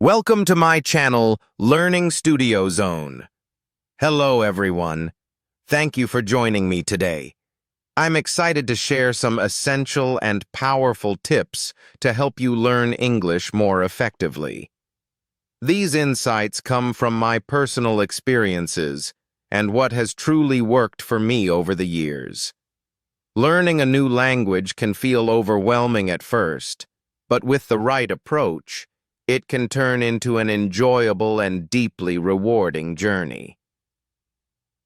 Welcome to my channel, Learning Studio Zone. Hello, everyone. Thank you for joining me today. I'm excited to share some essential and powerful tips to help you learn English more effectively. These insights come from my personal experiences and what has truly worked for me over the years. Learning a new language can feel overwhelming at first, but with the right approach, it can turn into an enjoyable and deeply rewarding journey.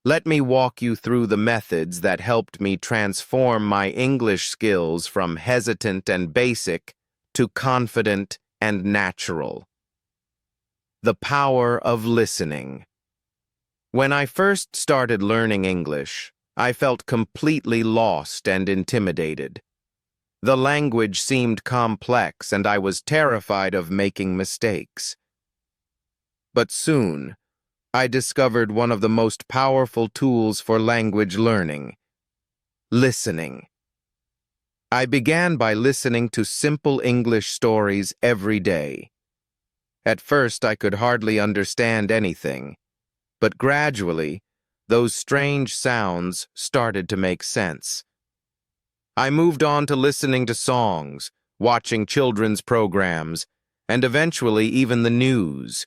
Let me walk you through the methods that helped me transform my English skills from hesitant and basic to confident and natural. The power of listening. When I first started learning English, I felt completely lost and intimidated. The language seemed complex, and I was terrified of making mistakes. But soon, I discovered one of the most powerful tools for language learning: listening. I began by listening to simple English stories every day. At first, I could hardly understand anything, but gradually, those strange sounds started to make sense. I moved on to listening to songs, watching children's programs, and eventually even the news.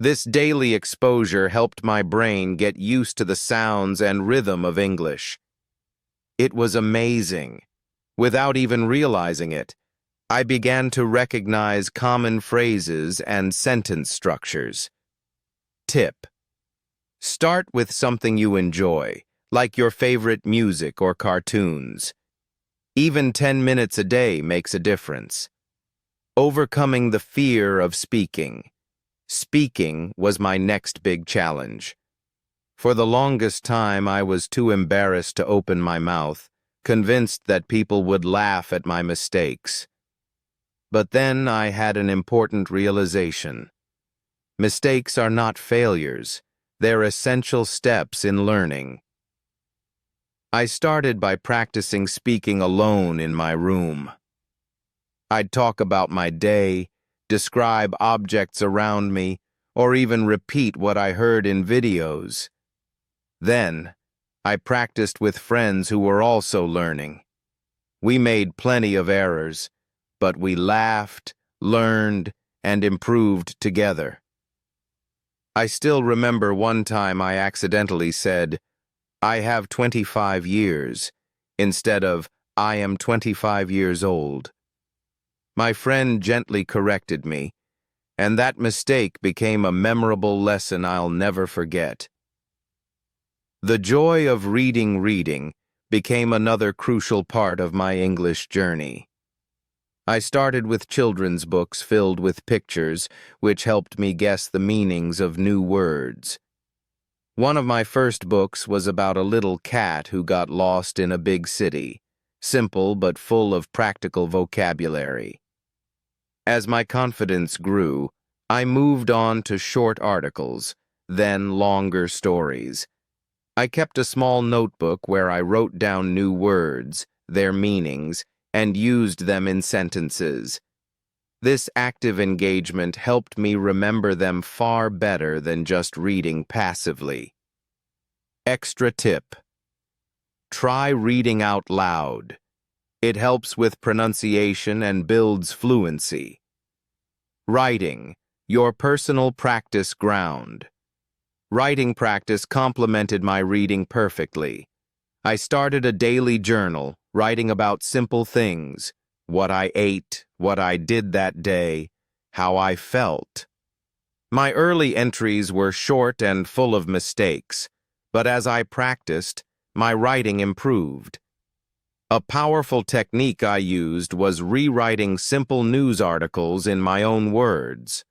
This daily exposure helped my brain get used to the sounds and rhythm of English. It was amazing. Without even realizing it, I began to recognize common phrases and sentence structures. Tip: start with something you enjoy, like your favorite music or cartoons. Even 10 minutes a day makes a difference. Overcoming the fear of speaking. Speaking was my next big challenge. For the longest time, I was too embarrassed to open my mouth, convinced that people would laugh at my mistakes. But then I had an important realization. Mistakes are not failures. They're essential steps in learning. I started by practicing speaking alone in my room. I'd talk about my day, describe objects around me, or even repeat what I heard in videos. Then, I practiced with friends who were also learning. We made plenty of errors, but we laughed, learned, and improved together. I still remember one time I accidentally said, "I have 25 years," instead of "I am 25 years old." My friend gently corrected me, and that mistake became a memorable lesson I'll never forget. The joy of reading became another crucial part of my English journey. I started with children's books filled with pictures, which helped me guess the meanings of new words. One of my first books was about a little cat who got lost in a big city, simple but full of practical vocabulary. As my confidence grew, I moved on to short articles, then longer stories. I kept a small notebook where I wrote down new words, their meanings, and used them in sentences. This active engagement helped me remember them far better than just reading passively. Extra tip: try reading out loud. It helps with pronunciation and builds fluency. Writing, your personal practice ground. Writing practice complemented my reading perfectly. I started a daily journal, writing about simple things: what I ate, what I did that day, how I felt. My early entries were short and full of mistakes, but as I practiced, my writing improved. A powerful technique I used was rewriting simple news articles in my own words.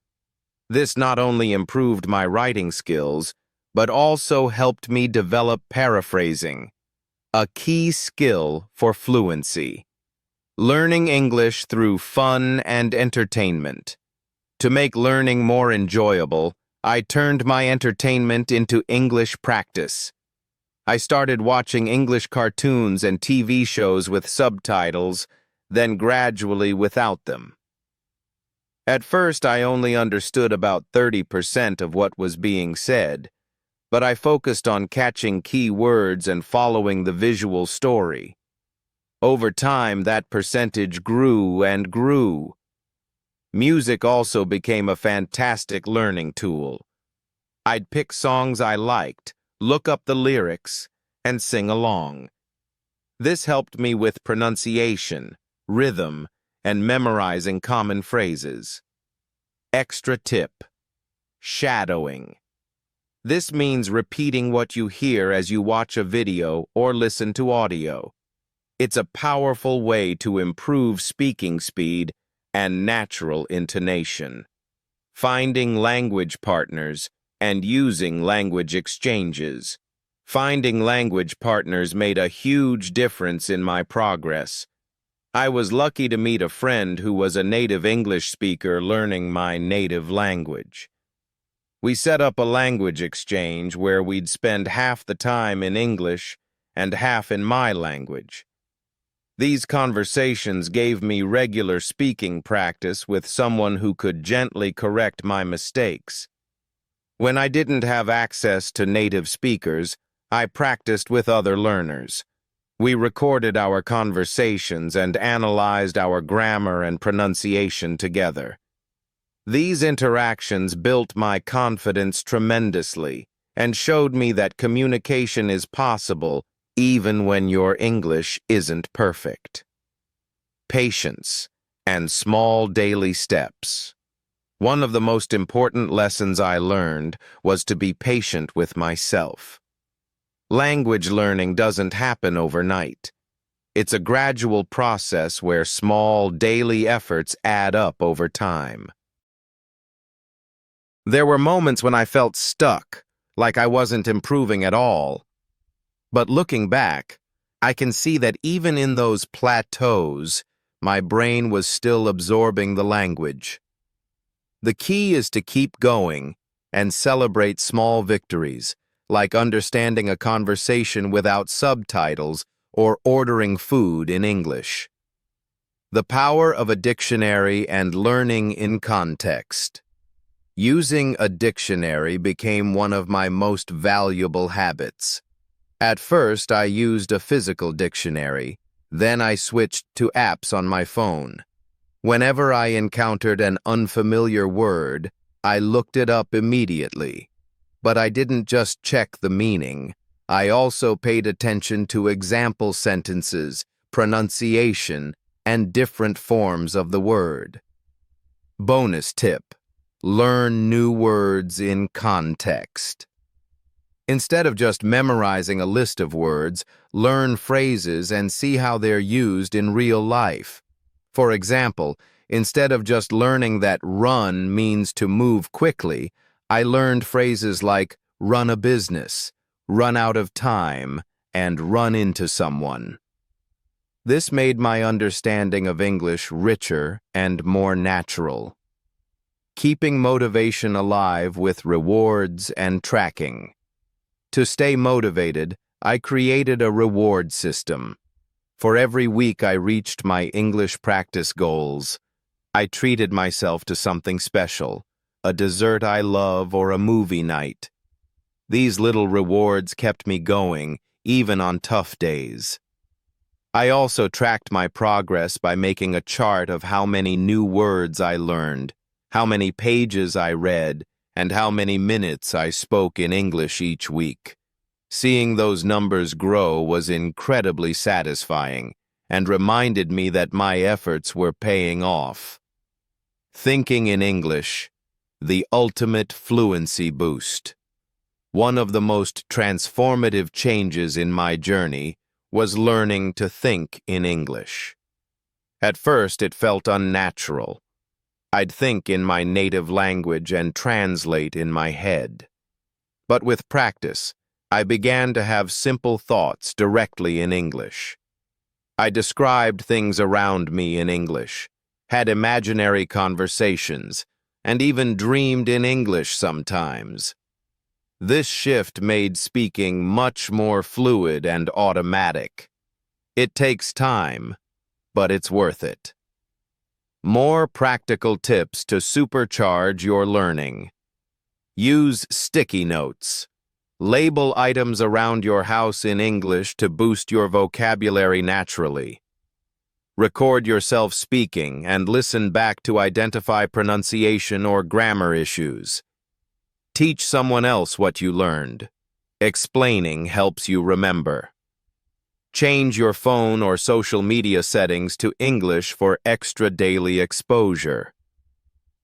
This not only improved my writing skills, but also helped me develop paraphrasing, a key skill for fluency. Learning English through fun and entertainment. To make learning more enjoyable, I turned my entertainment into English practice. I started watching English cartoons and TV shows with subtitles, then gradually without them. At first, I only understood about 30% of what was being said, but I focused on catching key words and following the visual story. Over time, that percentage grew and grew. Music also became a fantastic learning tool. I'd pick songs I liked, look up the lyrics, and sing along. This helped me with pronunciation, rhythm, and memorizing common phrases. Extra tip: shadowing. This means repeating what you hear as you watch a video or listen to audio. It's a powerful way to improve speaking speed and natural intonation. Finding language partners and using language exchanges. Finding language partners made a huge difference in my progress. I was lucky to meet a friend who was a native English speaker learning my native language. We set up a language exchange where we'd spend half the time in English and half in my language. These conversations gave me regular speaking practice with someone who could gently correct my mistakes. When I didn't have access to native speakers, I practiced with other learners. We recorded our conversations and analyzed our grammar and pronunciation together. These interactions built my confidence tremendously and showed me that communication is possible even when your English isn't perfect. Patience and small daily steps. One of the most important lessons I learned was to be patient with myself. Language learning doesn't happen overnight. It's a gradual process where small daily efforts add up over time. There were moments when I felt stuck, like I wasn't improving at all. But looking back, I can see that even in those plateaus, my brain was still absorbing the language. The key is to keep going and celebrate small victories, like understanding a conversation without subtitles or ordering food in English. The power of a dictionary and learning in context. Using a dictionary became one of my most valuable habits. At first, I used a physical dictionary, then I switched to apps on my phone. Whenever I encountered an unfamiliar word, I looked it up immediately. But I didn't just check the meaning. I also paid attention to example sentences, pronunciation, and different forms of the word. Bonus tip: learn new words in context. Instead of just memorizing a list of words, learn phrases and see how they're used in real life. For example, instead of just learning that run means to move quickly, I learned phrases like run a business, run out of time, and run into someone. This made my understanding of English richer and more natural. Keeping motivation alive with rewards and tracking. To stay motivated, I created a reward system. For every week I reached my English practice goals, I treated myself to something special, a dessert I love or a movie night. These little rewards kept me going, even on tough days. I also tracked my progress by making a chart of how many new words I learned, how many pages I read, and how many minutes I spoke in English each week. Seeing those numbers grow was incredibly satisfying and reminded me that my efforts were paying off. Thinking in English, the ultimate fluency boost. One of the most transformative changes in my journey was learning to think in English. At first, it felt unnatural. I'd think in my native language and translate in my head. But with practice, I began to have simple thoughts directly in English. I described things around me in English, had imaginary conversations, and even dreamed in English sometimes. This shift made speaking much more fluid and automatic. It takes time, but it's worth it. More practical tips to supercharge your learning. Use sticky notes. Label items around your house in English to boost your vocabulary naturally. Record yourself speaking and listen back to identify pronunciation or grammar issues. Teach someone else what you learned. Explaining helps you remember. Change your phone or social media settings to English for extra daily exposure.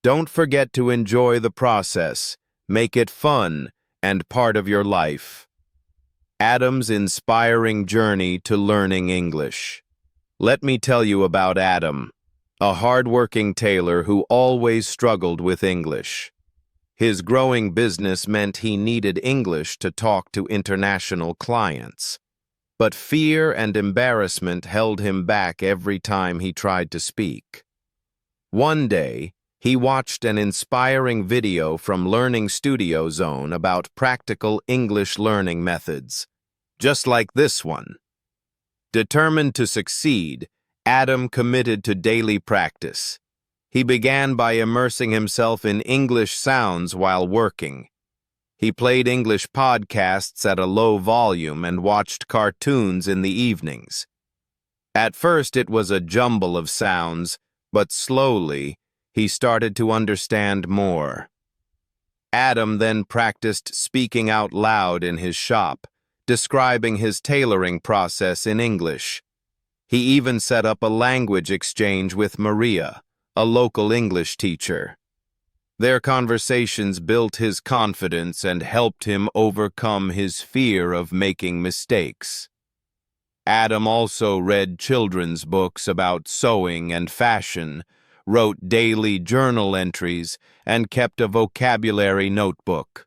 Don't forget to enjoy the process. Make it fun and part of your life. Adam's inspiring journey to learning English. Let me tell you about Adam, a hard-working tailor who always struggled with English. His growing business meant he needed English to talk to international clients. But fear and embarrassment held him back every time he tried to speak. One day, he watched an inspiring video from Learning Studio Zone about practical English learning methods, just like this one. Determined to succeed, Adam committed to daily practice. He began by immersing himself in English sounds while working. He played English podcasts at a low volume and watched cartoons in the evenings. At first, it was a jumble of sounds, but slowly, he started to understand more. Adam then practiced speaking out loud in his shop, describing his tailoring process in English. He even set up a language exchange with Maria, a local English teacher. Their conversations built his confidence and helped him overcome his fear of making mistakes. Adam also read children's books about sewing and fashion, wrote daily journal entries, and kept a vocabulary notebook.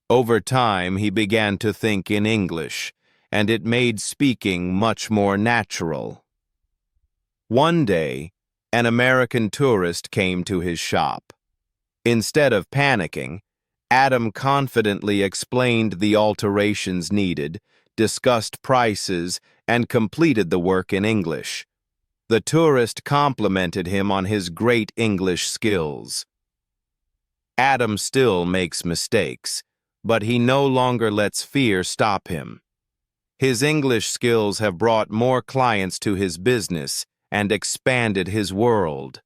Over time, he began to think in English, and it made speaking much more natural. One day, an American tourist came to his shop. Instead of panicking, Adam confidently explained the alterations needed, discussed prices, and completed the work in English. The tourist complimented him on his great English skills. Adam still makes mistakes, but he no longer lets fear stop him. His English skills have brought more clients to his business and expanded his world.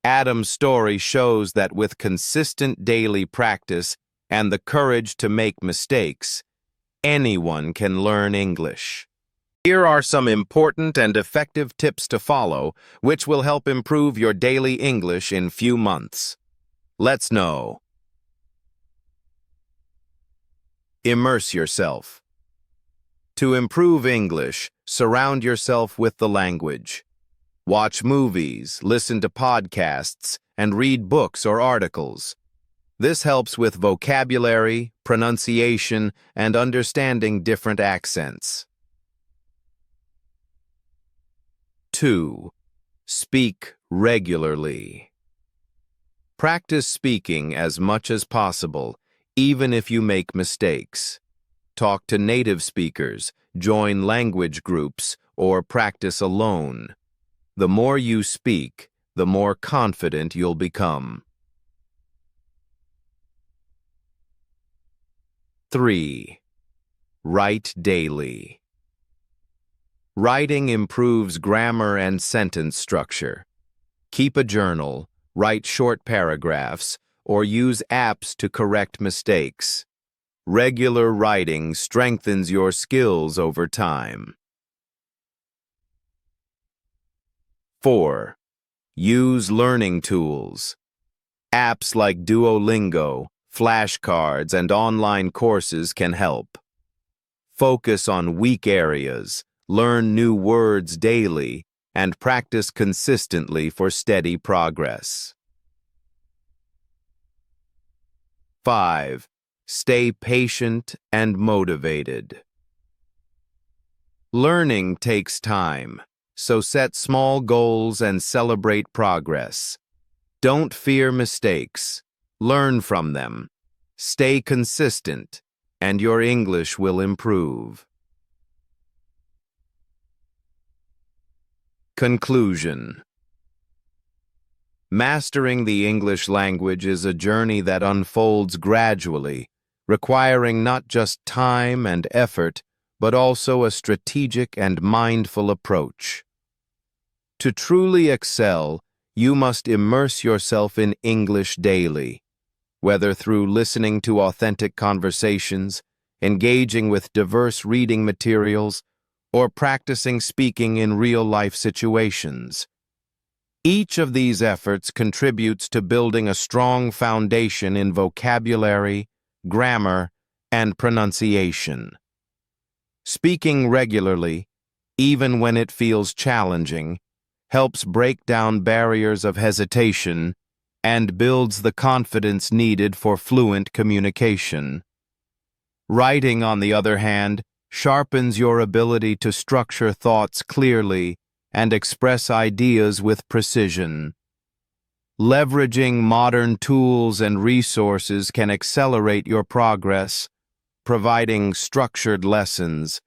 Adam's story shows that with consistent daily practice and the courage to make mistakes, anyone can learn English. Here are some important and effective tips to follow, which will help improve your daily English in few months. Let's know. Immerse yourself. To improve English, surround yourself with the language. Watch movies, listen to podcasts, and read books or articles. This helps with vocabulary, pronunciation, and understanding different accents. 2. Speak regularly. Practice speaking as much as possible, even if you make mistakes. Talk to native speakers, join language groups, or practice alone. The more you speak, the more confident you'll become. 3. Write daily. Writing improves grammar and sentence structure. Keep a journal, write short paragraphs, or use apps to correct mistakes. Regular writing strengthens your skills over time. 4. Use learning tools. Apps like Duolingo, flashcards, and online courses can help. Focus on weak areas, learn new words daily, and practice consistently for steady progress. 5. Stay patient and motivated. Learning takes time, so set small goals and celebrate progress. Don't fear mistakes. Learn from them. Stay consistent, and your English will improve. Conclusion. Mastering the English language is a journey that unfolds gradually, requiring not just time and effort, but also a strategic and mindful approach. To truly excel, you must immerse yourself in English daily, whether through listening to authentic conversations, engaging with diverse reading materials, or practicing speaking in real-life situations. Each of these efforts contributes to building a strong foundation in vocabulary, grammar, and pronunciation. Speaking regularly, even when it feels challenging, helps break down barriers of hesitation and builds the confidence needed for fluent communication. Writing, on the other hand, sharpens your ability to structure thoughts clearly and express ideas with precision. Leveraging modern tools and resources can accelerate your progress, providing structured lessons,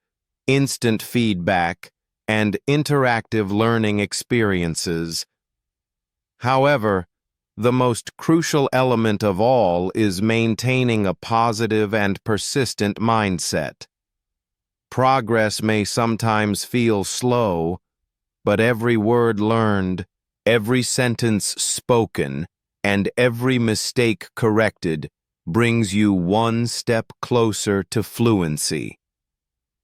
instant feedback, and interactive learning experiences. However, the most crucial element of all is maintaining a positive and persistent mindset. Progress may sometimes feel slow, but every word learned, every sentence spoken, and every mistake corrected brings you one step closer to fluency.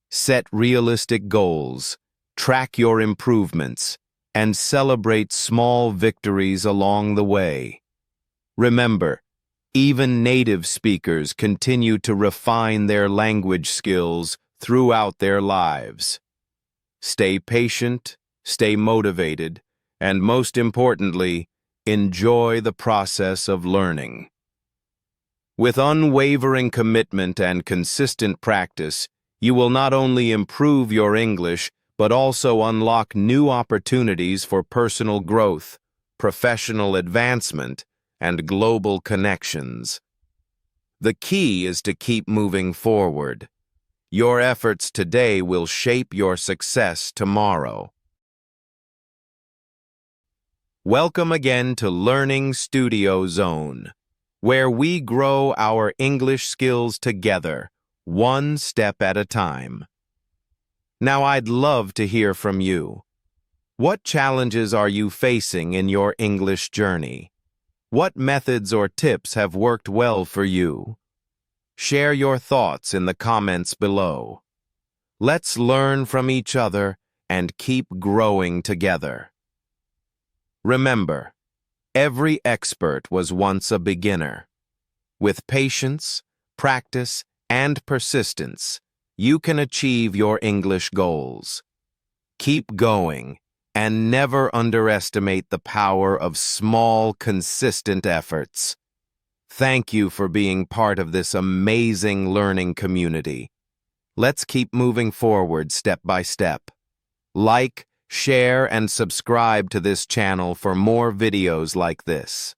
Set realistic goals, track your improvements, and celebrate small victories along the way. Remember, even native speakers continue to refine their language skills throughout their lives. Stay patient, stay motivated, and most importantly, enjoy the process of learning. With unwavering commitment and consistent practice, you will not only improve your English, but also unlock new opportunities for personal growth, professional advancement, and global connections. The key is to keep moving forward. Your efforts today will shape your success tomorrow. Welcome again to Learning Studio Zone, where we grow our English skills together, one step at a time. Now, I'd love to hear from you. What challenges are you facing in your English journey? What methods or tips have worked well for you? Share your thoughts in the comments below. Let's learn from each other and keep growing together. Remember, every expert was once a beginner. With patience, practice, and persistence, you can achieve your English goals. Keep going and never underestimate the power of small, consistent efforts. Thank you for being part of this amazing learning community. Let's keep moving forward step by step. Like, share, and subscribe to this channel for more videos like this.